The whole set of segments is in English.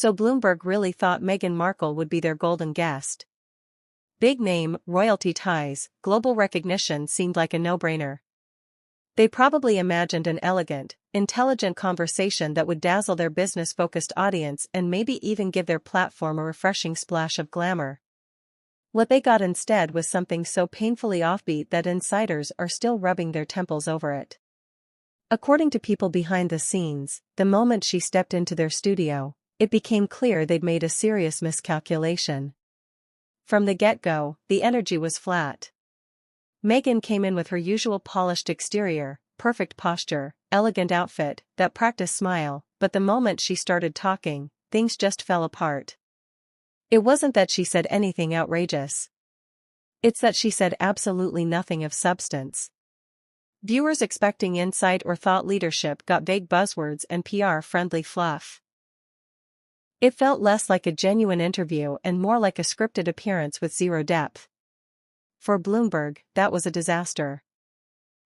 So Bloomberg really thought Meghan Markle would be their golden guest. Big name, royalty ties, global recognition seemed like a no-brainer. They probably imagined an elegant, intelligent conversation that would dazzle their business-focused audience and maybe even give their platform a refreshing splash of glamour. What they got instead was something so painfully offbeat that insiders are still rubbing their temples over it. According to people behind the scenes, the moment she stepped into their studio, it became clear they'd made a serious miscalculation. From the get-go, the energy was flat. Meghan came in with her usual polished exterior, perfect posture, elegant outfit, that practiced smile, but the moment she started talking, things just fell apart. It wasn't that she said anything outrageous. It's that she said absolutely nothing of substance. Viewers expecting insight or thought leadership got vague buzzwords and PR-friendly fluff. It felt less like a genuine interview and more like a scripted appearance with zero depth. For Bloomberg, that was a disaster.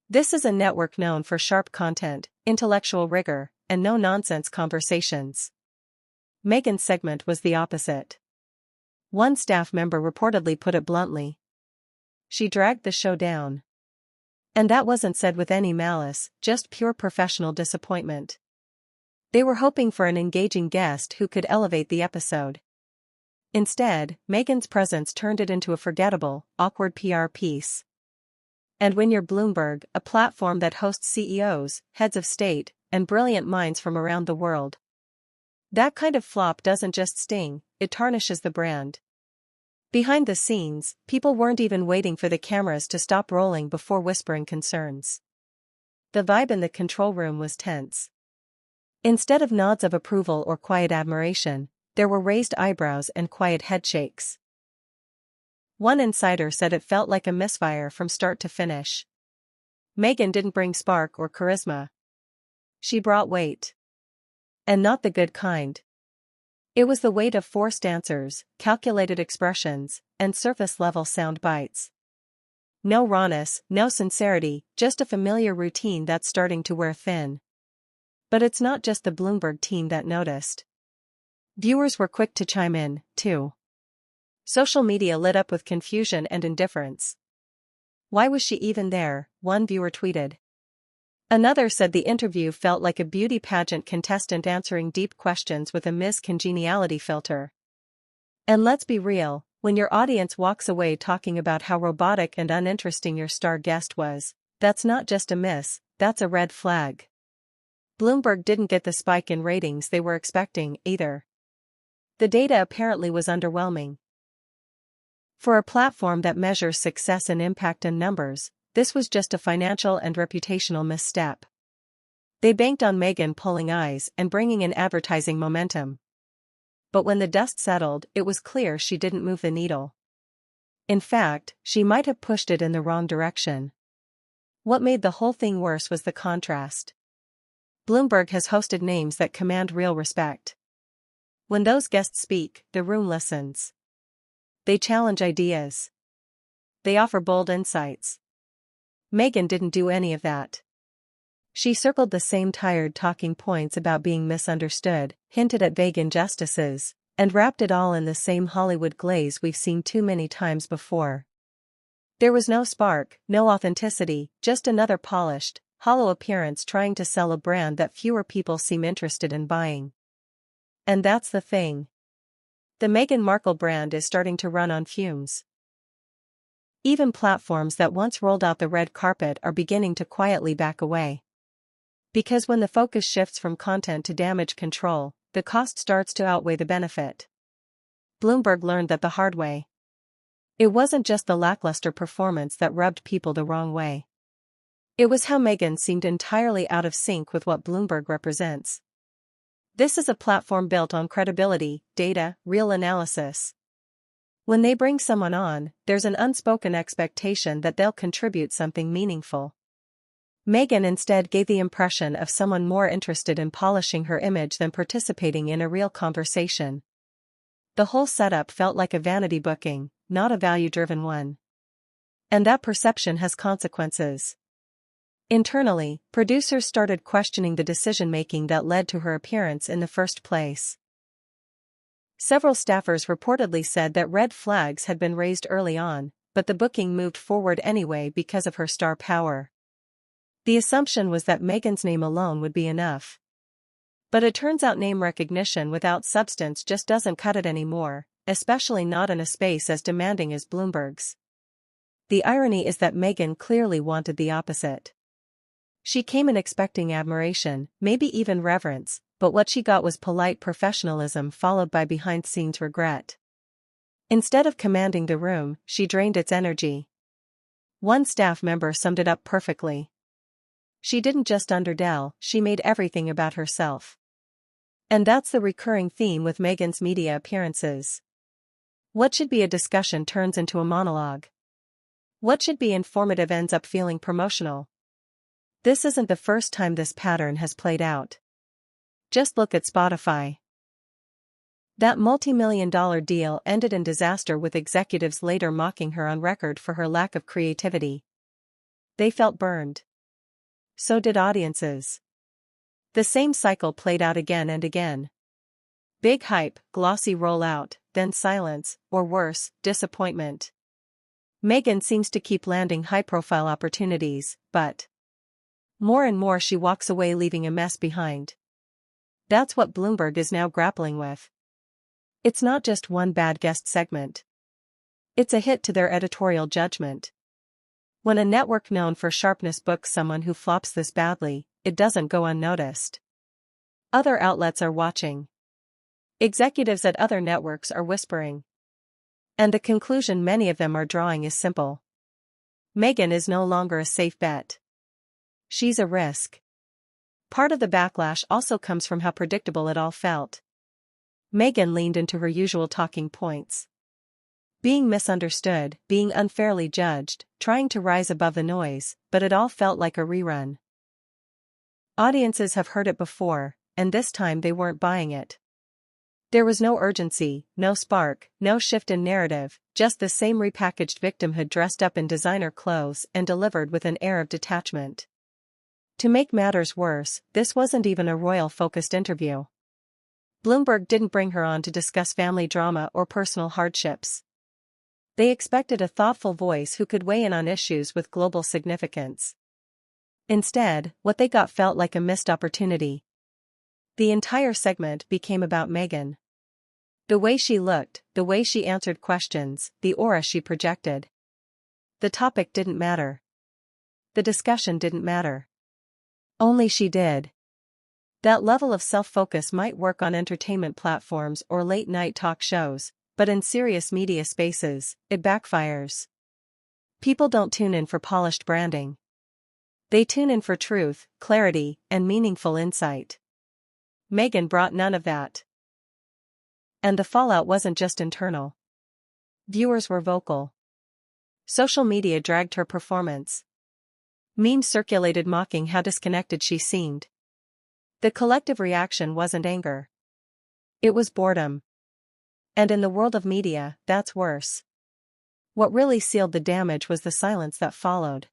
This is a network known for sharp content, intellectual rigor, and no-nonsense conversations. Meghan's segment was the opposite. One staff member reportedly put it bluntly. She dragged the show down. And that wasn't said with any malice, just pure professional disappointment. They were hoping for an engaging guest who could elevate the episode. Instead, Meghan's presence turned it into a forgettable, awkward PR piece. And when you're Bloomberg, a platform that hosts CEOs, heads of state, and brilliant minds from around the world, that kind of flop doesn't just sting, it tarnishes the brand. Behind the scenes, people weren't even waiting for the cameras to stop rolling before whispering concerns. The vibe in the control room was tense. Instead of nods of approval or quiet admiration, there were raised eyebrows and quiet headshakes. One insider said it felt like a misfire from start to finish. Meghan didn't bring spark or charisma. She brought weight. And not the good kind. It was the weight of forced answers, calculated expressions, and surface-level sound bites. No rawness, no sincerity, just a familiar routine that's starting to wear thin. But it's not just the Bloomberg team that noticed. Viewers were quick to chime in, too. Social media lit up with confusion and indifference. Why was she even there? One viewer tweeted. Another said the interview felt like a beauty pageant contestant answering deep questions with a Miss Congeniality filter. And let's be real, when your audience walks away talking about how robotic and uninteresting your star guest was, that's not just a miss, that's a red flag. Bloomberg didn't get the spike in ratings they were expecting, either. The data apparently was underwhelming. For a platform that measures success and impact in numbers, this was just a financial and reputational misstep. They banked on Meghan pulling eyes and bringing in advertising momentum. But when the dust settled, it was clear she didn't move the needle. In fact, she might have pushed it in the wrong direction. What made the whole thing worse was the contrast. Bloomberg has hosted names that command real respect. When those guests speak, the room listens. They challenge ideas. They offer bold insights. Meghan didn't do any of that. She circled the same tired talking points about being misunderstood, hinted at vague injustices, and wrapped it all in the same Hollywood glaze we've seen too many times before. There was no spark, no authenticity, just another polished, hollow appearance trying to sell a brand that fewer people seem interested in buying. And that's the thing. The Meghan Markle brand is starting to run on fumes. Even platforms that once rolled out the red carpet are beginning to quietly back away. Because when the focus shifts from content to damage control, the cost starts to outweigh the benefit. Bloomberg learned that the hard way. It wasn't just the lackluster performance that rubbed people the wrong way. It was how Meghan seemed entirely out of sync with what Bloomberg represents. This is a platform built on credibility, data, real analysis. When they bring someone on, there's an unspoken expectation that they'll contribute something meaningful. Meghan instead gave the impression of someone more interested in polishing her image than participating in a real conversation. The whole setup felt like a vanity booking, not a value-driven one. And that perception has consequences. Internally, producers started questioning the decision-making that led to her appearance in the first place. Several staffers reportedly said that red flags had been raised early on, but the booking moved forward anyway because of her star power. The assumption was that Meghan's name alone would be enough. But it turns out name recognition without substance just doesn't cut it anymore, especially not in a space as demanding as Bloomberg's. The irony is that Meghan clearly wanted the opposite. She came in expecting admiration, maybe even reverence, but what she got was polite professionalism followed by behind-the-scenes regret. Instead of commanding the room, she drained its energy. One staff member summed it up perfectly. She didn't just underdell, she made everything about herself. And that's the recurring theme with Meghan's media appearances. What should be a discussion turns into a monologue. What should be informative ends up feeling promotional. This isn't the first time this pattern has played out. Just look at Spotify. That multi-million-dollar deal ended in disaster with executives later mocking her on record for her lack of creativity. They felt burned. So did audiences. The same cycle played out again and again. Big hype, glossy rollout, then silence, or worse, disappointment. Meghan seems to keep landing high-profile opportunities, but more and more she walks away leaving a mess behind. That's what Bloomberg is now grappling with. It's not just one bad guest segment. It's a hit to their editorial judgment. When a network known for sharpness books someone who flops this badly, it doesn't go unnoticed. Other outlets are watching. Executives at other networks are whispering. And the conclusion many of them are drawing is simple. Meghan is no longer a safe bet. She's a risk. Part of the backlash also comes from how predictable it all felt. Meghan leaned into her usual talking points. Being misunderstood, being unfairly judged, trying to rise above the noise, but it all felt like a rerun. Audiences have heard it before, and this time they weren't buying it. There was no urgency, no spark, no shift in narrative, just the same repackaged victimhood dressed up in designer clothes and delivered with an air of detachment. To make matters worse, this wasn't even a royal-focused interview. Bloomberg didn't bring her on to discuss family drama or personal hardships. They expected a thoughtful voice who could weigh in on issues with global significance. Instead, what they got felt like a missed opportunity. The entire segment became about Meghan. The way she looked, the way she answered questions, the aura she projected. The topic didn't matter. The discussion didn't matter. Only she did. That level of self-focus might work on entertainment platforms or late-night talk shows, but in serious media spaces, it backfires. People don't tune in for polished branding. They tune in for truth, clarity, and meaningful insight. Meghan brought none of that. And the fallout wasn't just internal. Viewers were vocal. Social media dragged her performance. Memes circulated mocking how disconnected she seemed. The collective reaction wasn't anger. It was boredom. And in the world of media, that's worse. What really sealed the damage was the silence that followed.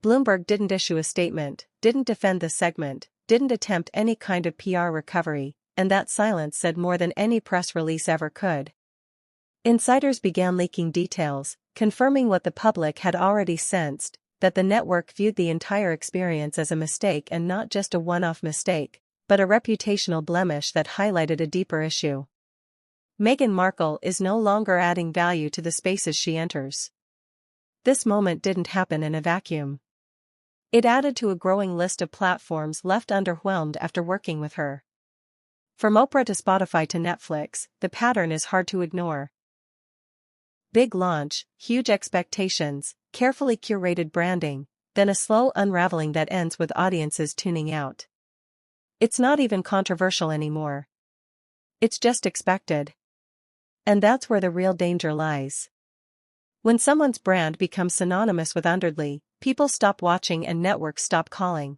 Bloomberg didn't issue a statement, didn't defend the segment, didn't attempt any kind of PR recovery, and that silence said more than any press release ever could. Insiders began leaking details, confirming what the public had already sensed, that the network viewed the entire experience as a mistake and not just a one-off mistake, but a reputational blemish that highlighted a deeper issue. Meghan Markle is no longer adding value to the spaces she enters. This moment didn't happen in a vacuum. It added to a growing list of platforms left underwhelmed after working with her. From Oprah to Spotify to Netflix, the pattern is hard to ignore. Big launch, huge expectations, carefully curated branding, then a slow unraveling that ends with audiences tuning out. It's not even controversial anymore. It's just expected. And that's where the real danger lies. When someone's brand becomes synonymous with underdog, people stop watching and networks stop calling.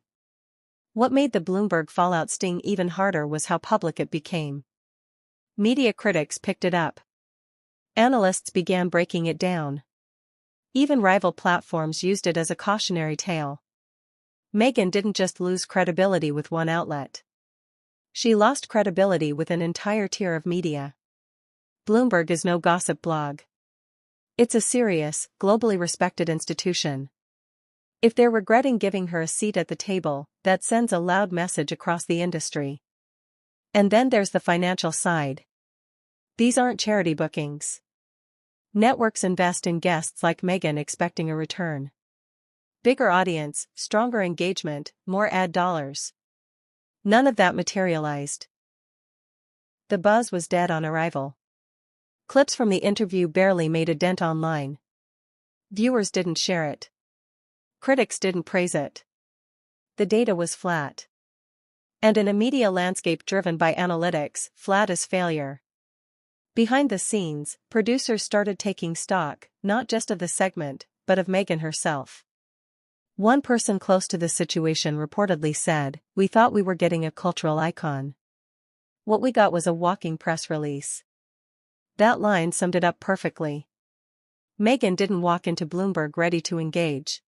What made the Bloomberg fallout sting even harder was how public it became. Media critics picked it up. Analysts began breaking it down. Even rival platforms used it as a cautionary tale. Meghan didn't just lose credibility with one outlet. She lost credibility with an entire tier of media. Bloomberg is no gossip blog. It's a serious, globally respected institution. If they're regretting giving her a seat at the table, that sends a loud message across the industry. And then there's the financial side. These aren't charity bookings. Networks invest in guests like Meghan expecting a return. Bigger audience, stronger engagement, more ad dollars. None of that materialized. The buzz was dead on arrival. Clips from the interview barely made a dent online. Viewers didn't share it. Critics didn't praise it. The data was flat. And in a media landscape driven by analytics, flat as failure. Behind the scenes, producers started taking stock, not just of the segment, but of Meghan herself. One person close to the situation reportedly said, "We thought we were getting a cultural icon. What we got was a walking press release." That line summed it up perfectly. Meghan didn't walk into Bloomberg ready to engage.